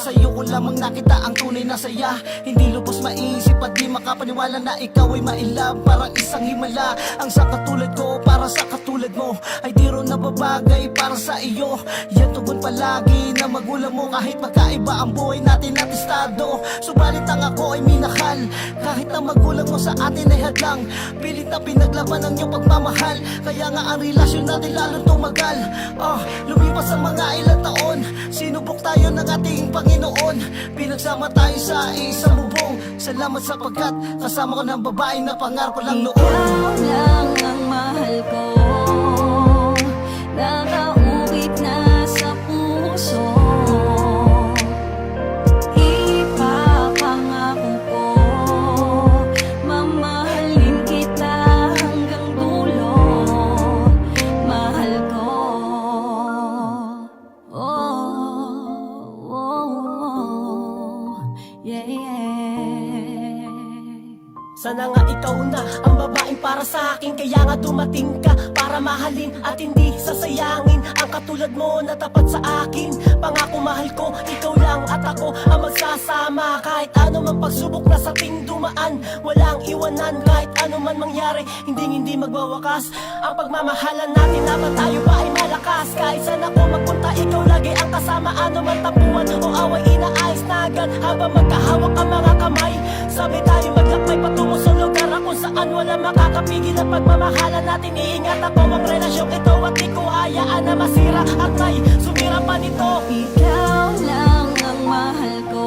sa'yo ko lamang nakita ang tunay na saya. Hindi lubos maisip at di makapaniwala na ikaw ay mailab. Parang isang himala ang sa katulad ko, para sa katulad mo ay di ro nababagay para sa iyo. Yan tugon palagi na magulang mo, kahit magkaiba ang buhay natin at estado. Subalit ang ako ay minahal, kahit ang magulang mo sa atin ay hadlang. Pilit na pinaglaban ang iyong pagmamahal, kaya nga ang relasyon natin lalong tumagal. Lumipas ang mga ilang taon, sinubok tayo ng ating Panginoon. Pinagsama tayo sa isang bubong. Salamat sapagkat kasama ko ng babae na pangarap ko lang noon. Ikaw lang ang mahal ko, nakauwit na sa puso. Ipapangako ko, mamahalin kita hanggang dulo. Mahal ko, yeah, yeah. Sana nga ikaw na ang babaeng para sa akin, kaya nga dumating ka para mahalin at hindi sasayangin. Ang katulad mo na tapat sa akin, pangako mahal ko, ikaw lang at ako ang magsasama. Kahit ano man pagsubok na sa ating dumaan, walang iwanan kahit ano man mangyari, hindi magwawakas ang pagmamahalan natin habang tayo pa ay malakas. Kahit saan ako magpunta, ikaw lagi ang kasama. Ano man tampuan o away, inaayos na agad habang magkahawak ang mga kamay. Sabi tayo maglakbay patungo sa lugar kung saan wala makakapigil ang pagmamahalan natin. Iingat ako ang relasyong ito at di ko hayaan na masira at may sumira pa nito. Ikaw lang ang mahal ko,